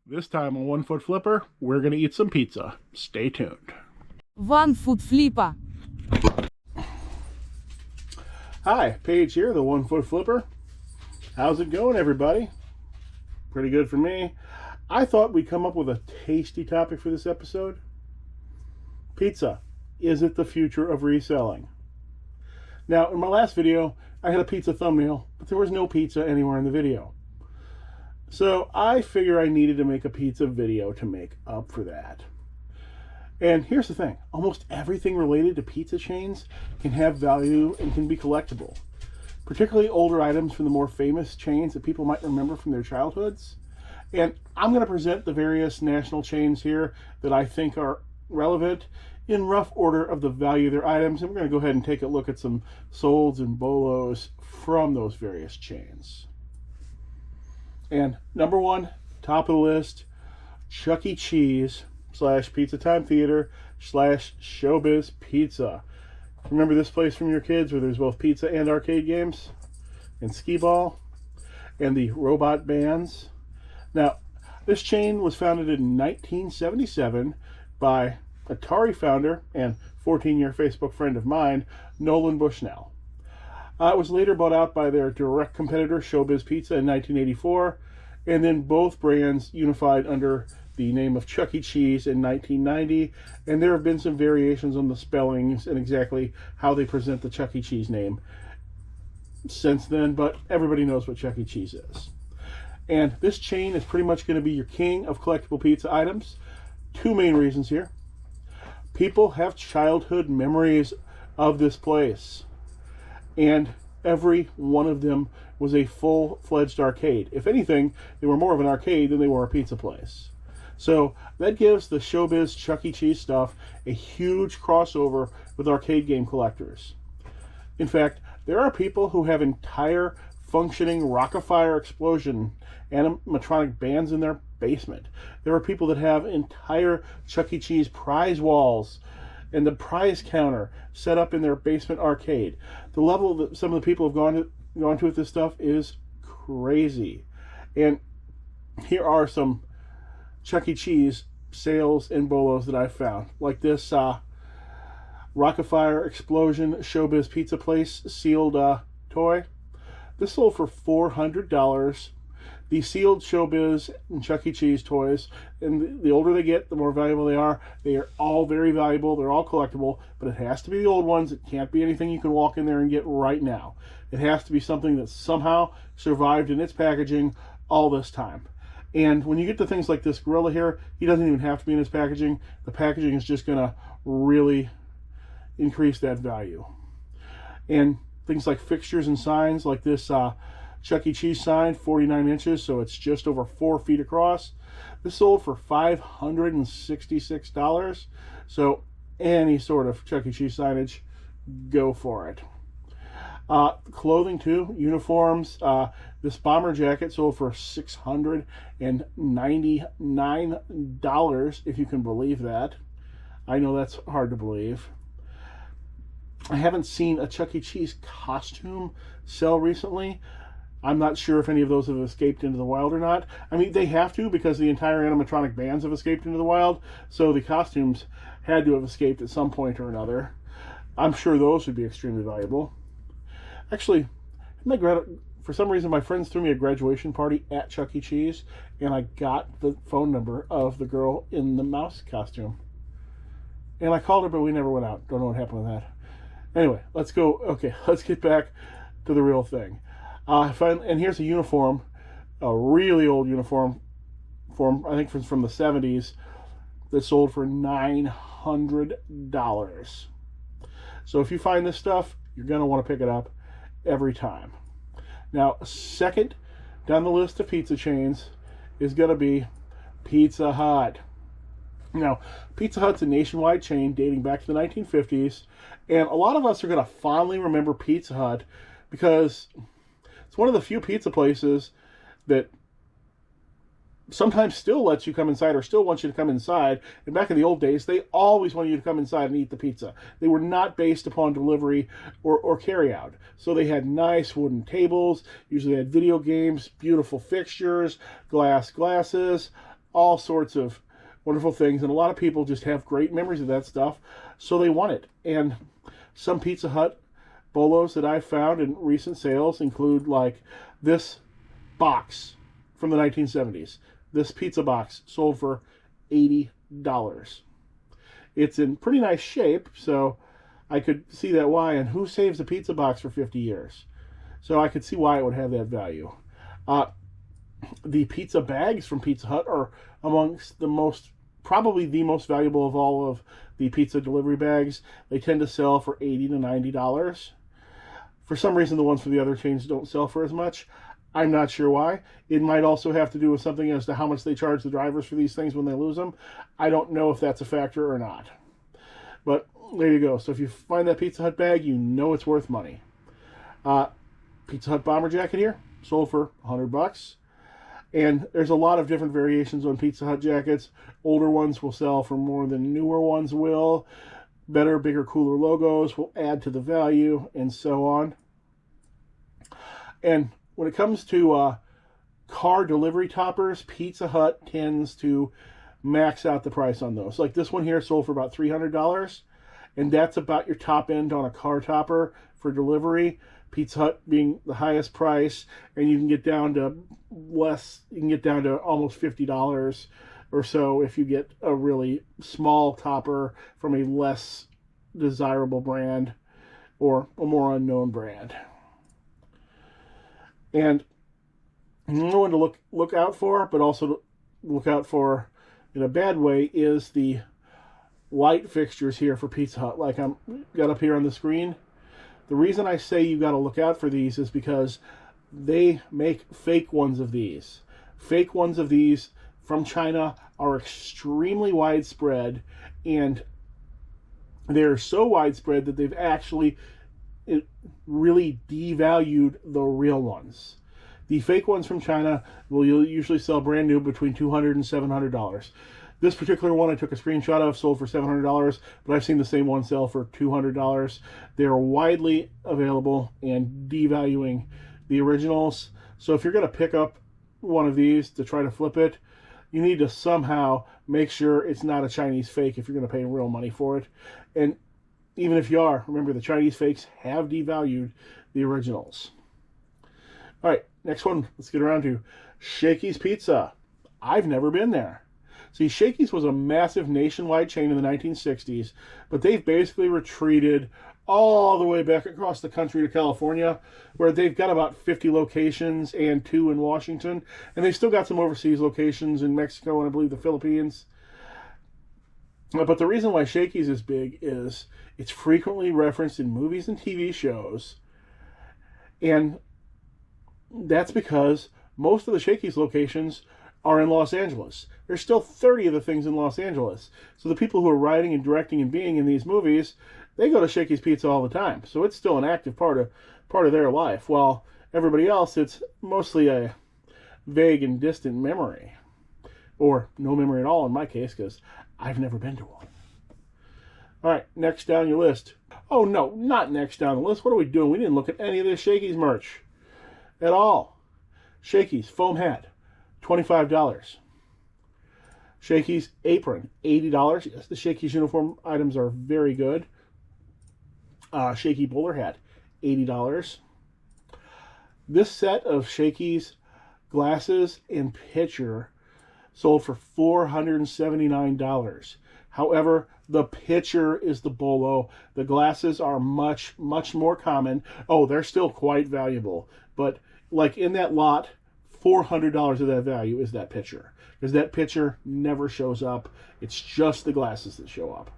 This time on One Foot Flipper, we're going to eat some pizza. Stay tuned. One foot flipper. Hi, Paige here, the One Foot Flipper. How's it going, everybody? Pretty good for me. I thought we'd come up with a tasty topic for this episode. Pizza. Is it the future of reselling? Now, in my last video, I had a pizza thumbnail, but there was no pizza anywhere in the video. So I figured I needed to make a pizza video to make up for that. And here's the thing. Almost everything related to pizza chains can have value and can be collectible. Particularly older items from the more famous chains that people might remember from their childhoods. And I'm going to present the various national chains here that I think are relevant in rough order of the value of their items. And we're going to go ahead and take a look at some solds and bolos from those various chains. And number one, top of the list, ChuckECheese / Pizza Time Theater / Showbiz Pizza. Remember this place from your kids where there's both pizza and arcade games? And skee ball? And the robot bands? Now, this chain was founded in 1977 by Atari founder and 14-year Facebook friend of mine, Nolan Bushnell. It was later bought out by their direct competitor, Showbiz Pizza, in 1984, and then both brands unified under the name of ChuckECheese in 1990, and there have been some variations on the spellings and exactly how they present the ChuckECheese name since then, but everybody knows what ChuckECheese is. And this chain is pretty much going to be your king of collectible pizza items. Two main reasons here. People have childhood memories of this place. And every one of them was a full-fledged arcade. If anything, they were more of an arcade than they were a pizza place. So that gives the Showbiz ChuckECheese stuff a huge crossover with arcade game collectors. In fact, there are people who have entire functioning Rock-afire Explosion animatronic bands in their basement. There are people that have entire ChuckECheese prize walls and the prize counter set up in their basement arcade. The level that some of the people have gone to with this stuff is crazy. And here are some ChuckECheese sales and bolos that I've found. Like this Rock-afire Explosion Showbiz Pizza Place sealed toy. This sold for $400. The sealed Showbiz and ChuckECheese toys, and the older they get, the more valuable they are. They are all very valuable. They're all collectible, but it has to be the old ones. It can't be anything you can walk in there and get right now. It has to be something that somehow survived in its packaging all this time. And when you get to things like this gorilla here, he doesn't even have to be in his packaging. The packaging is just going to really increase that value. And things like fixtures and signs, like this ChuckECheese sign, 49 inches, so it's just over 4 feet across. This sold for $566. So any sort of ChuckECheese signage, go for it. Clothing too, uniforms. This bomber jacket sold for $699, if you can believe that. I know that's hard to believe. I haven't seen a ChuckECheese costume sell recently. I'm not sure if any of those have escaped into the wild or not. I mean, they have to, because the entire animatronic bands have escaped into the wild, so the costumes had to have escaped at some point or another. I'm sure those would be extremely valuable. Actually, for some reason, my friends threw me a graduation party at ChuckECheese, and I got the phone number of the girl in the mouse costume. And I called her, but we never went out. Don't know what happened with that. Anyway, let's go. Okay, let's get back to the real thing. And here's a uniform, a really old uniform, I think from the 70s, that sold for $900. So if you find this stuff, you're going to want to pick it up every time. Now, second down the list of pizza chains is going to be Pizza Hut. Now, Pizza Hut's a nationwide chain dating back to the 1950s, and a lot of us are going to fondly remember Pizza Hut because it's one of the few pizza places that sometimes still lets you come inside or still wants you to come inside. And back in the old days, they always wanted you to come inside and eat the pizza. They were not based upon delivery or carry out. So they had nice wooden tables, usually had video games, beautiful fixtures, glasses, all sorts of wonderful things, and a lot of people just have great memories of that stuff, so they want it. And some Pizza Hut bolos that I've found in recent sales include like this box from the 1970s. This pizza box sold for $80. It's in pretty nice shape, so I could see that why. And who saves a pizza box for 50 years? So I could see why it would have that value. The pizza bags from Pizza Hut are amongst the most, probably the most valuable of all of the pizza delivery bags. They tend to sell for $80 to $90. For some reason, the ones from the other chains don't sell for as much. I'm not sure why. It might also have to do with something as to how much they charge the drivers for these things when they lose them. I don't know if that's a factor or not. But there you go. So if you find that Pizza Hut bag, you know it's worth money. Pizza Hut bomber jacket here, sold for $100. And there's a lot of different variations on Pizza Hut jackets. Older ones will sell for more than newer ones will. Better, bigger, cooler logos will add to the value, and so on. And when it comes to car delivery toppers, Pizza Hut tends to max out the price on those. Like this one here sold for about $300, and that's about your top end on a car topper for delivery. Pizza Hut being the highest price, and you can get down to less. You can get down to almost $50 or so if you get a really small topper from a less desirable brand or a more unknown brand. And another one to look out for, but also to look out for in a bad way, is the light fixtures here for Pizza Hut, like I'm got up here on the screen. The reason I say you got to look out for these is because they make fake ones of these. Fake ones of these from China are extremely widespread, and they're so widespread that they've actually really devalued the real ones. The fake ones from China will usually sell brand new between $200 and $700. This particular one I took a screenshot of sold for $700, but I've seen the same one sell for $200. They're widely available and devaluing the originals. So if you're going to pick up one of these to try to flip it, you need to somehow make sure it's not a Chinese fake if you're going to pay real money for it. And even if you are, remember the Chinese fakes have devalued the originals. All right, next one, let's get around to Shakys Pizza. I've never been there. See, Shakys was a massive nationwide chain in the 1960s, but they've basically retreated all the way back across the country to California, where they've got about 50 locations and 2 in Washington, and they've still got some overseas locations in Mexico and I believe the Philippines. But the reason why Shakys is big is it's frequently referenced in movies and TV shows, and that's because most of the Shakys locations are in Los Angeles. There's still 30 of the things in Los Angeles. So the people who are writing and directing and being in these movies, they go to Shakys Pizza all the time. So it's still an active part of their life. While everybody else, it's mostly a vague and distant memory. Or no memory at all in my case, because I've never been to one. All right, next down your list. Oh no, not next down the list. What are we doing? We didn't look at any of this Shakys merch at all. Shakys foam hat, $25. Shakys apron, $80. Yes, the Shakys uniform items are very good. Shaky bowler hat, $80. This set of Shakys glasses and pitcher sold for $479. However, the pitcher is the bolo. The glasses are much, much more common. Oh, they're still quite valuable. But like in that lot, $400 of that value is that pitcher. Because that pitcher never shows up. It's just the glasses that show up.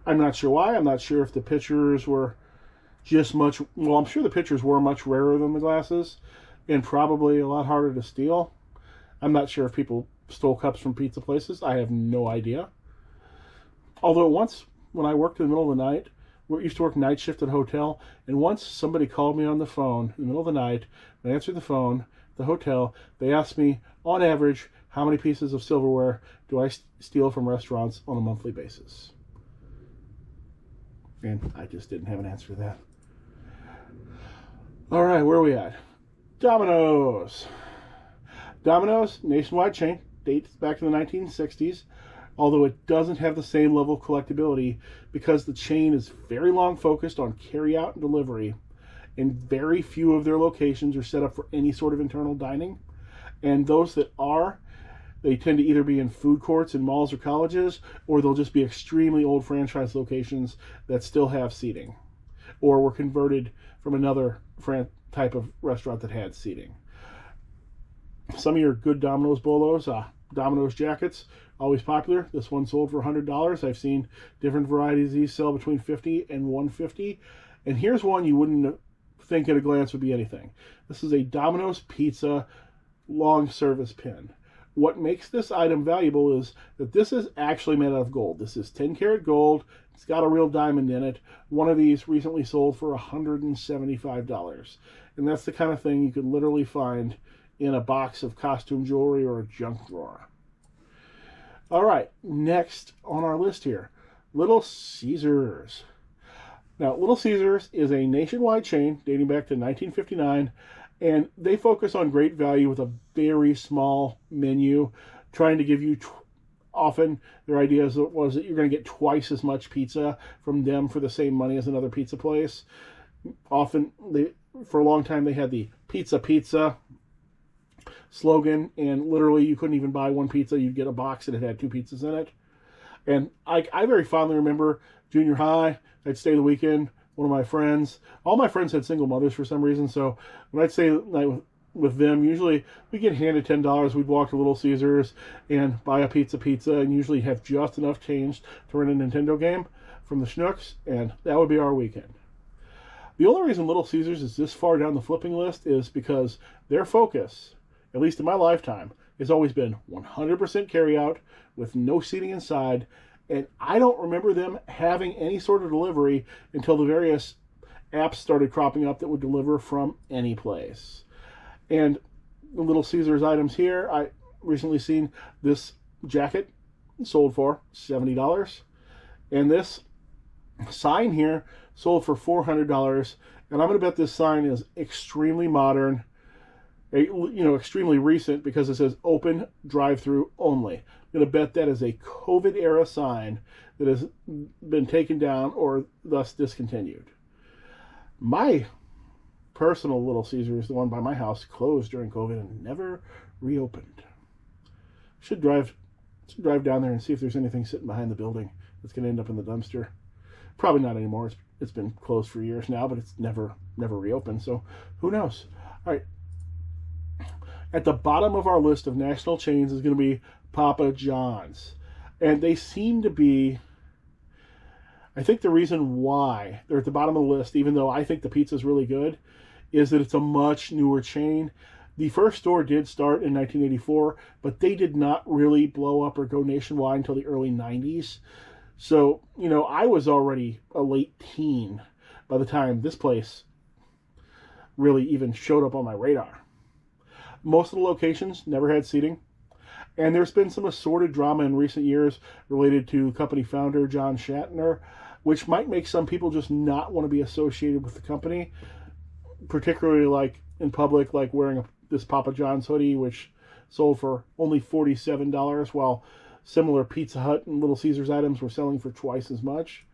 I'm not sure why. I'm not sure if the pitchers were just much... Well, I'm sure the pitchers were much rarer than the glasses. And probably a lot harder to steal. I'm not sure if people stole cups from pizza places. I have no idea. Although once, when I worked in the middle of the night, we used to work night shift at a hotel, and once somebody called me on the phone in the middle of the night. I answered the phone, the hotel. They asked me, on average, how many pieces of silverware do I steal from restaurants on a monthly basis? And I just didn't have an answer to that. All right, where are we at? Dominos. Dominos, nationwide chain, dates back to the 1960s, although it doesn't have the same level of collectability because the chain is very long focused on carry out and delivery, and very few of their locations are set up for any sort of internal dining. And those that are, they tend to either be in food courts in malls or colleges, or they'll just be extremely old franchise locations that still have seating, or were converted from another type of restaurant that had seating. Some of your good Domino's bolos, Domino's jackets, always popular. This one sold for $100. I've seen different varieties of these sell between $50 and $150. And here's one you wouldn't think at a glance would be anything. This is a Domino's pizza long service pin. What makes this item valuable is that this is actually made out of gold. This is 10 karat gold. It's got a real diamond in it. One of these recently sold for $175. And that's the kind of thing you could literally find in a box of costume jewelry or a junk drawer. All right, next on our list here, Little Caesars. Now, Little Caesars is a nationwide chain dating back to 1959, and they focus on great value with a very small menu, trying to give you, often their idea was that you're going to get twice as much pizza from them for the same money as another pizza place. Often, for a long time, they had the pizza slogan, and literally you couldn't even buy one pizza. You'd get a box and it had two pizzas in it. And I very fondly remember junior high, I'd stay the weekend, one of my friends, all my friends had single mothers for some reason, so when I'd stay the night with them, usually we'd get handed $10, we'd walk to Little Caesars and buy a pizza, and usually have just enough change to rent a Nintendo game from the Schnooks, and that would be our weekend. The only reason Little Caesars is this far down the flipping list is because their focus, at least in my lifetime, has always been 100% carry out with no seating inside, and I don't remember them having any sort of delivery until the various apps started cropping up that would deliver from any place. And the Little Caesars items here, I recently seen this jacket sold for $70, and this sign here sold for $400, and I'm going to bet this sign is extremely modern, extremely recent, because it says open drive-through only. I'm going to bet that is a COVID-era sign that has been taken down or thus discontinued. My personal Little Caesars, the one by my house, closed during COVID and never reopened. Should drive down there and see if there's anything sitting behind the building that's going to end up in the dumpster. Probably not anymore. It's been closed for years now, but it's never reopened, so who knows? All right. At the bottom of our list of national chains is going to be Papa John's. And they seem to be, I think the reason why they're at the bottom of the list, even though I think the pizza is really good, is that it's a much newer chain. The first store did start in 1984, but they did not really blow up or go nationwide until the early 90s. So, I was already a late teen by the time this place really even showed up on my radar. Most of the locations never had seating, and there's been some assorted drama in recent years related to company founder John Shatner, which might make some people just not want to be associated with the company, particularly like in public, like wearing this Papa John's hoodie, which sold for only $47, while similar Pizza Hut and Little Caesars items were selling for twice as much.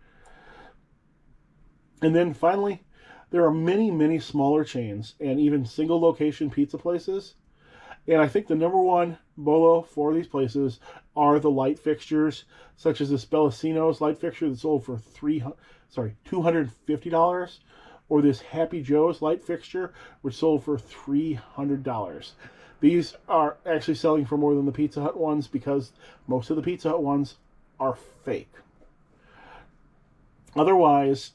And then finally, there are many, many smaller chains and even single location pizza places. And I think the number one bolo for these places are the light fixtures, such as this Bellacino's light fixture that sold for $250, or this Happy Joe's light fixture, which sold for $300. These are actually selling for more than the Pizza Hut ones because most of the Pizza Hut ones are fake. Otherwise,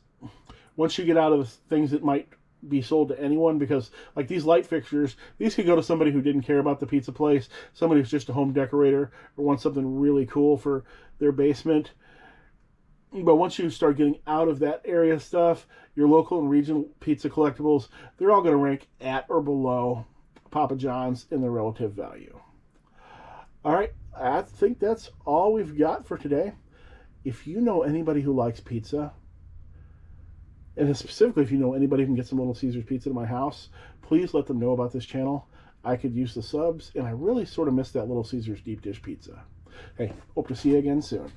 once you get out of the things that might be sold to anyone, because like these light fixtures, these could go to somebody who didn't care about the pizza place, somebody who's just a home decorator or wants something really cool for their basement. But once you start getting out of that area stuff, your local and regional pizza collectibles, they're all going to rank at or below Papa John's in their relative value. All right, I think that's all we've got for today. If you know anybody who likes pizza, and specifically if you know anybody who can get some Little Caesars pizza to my house, please let them know about this channel. I could use the subs, and I really sort of miss that Little Caesars deep dish pizza. Hey, hope to see you again soon.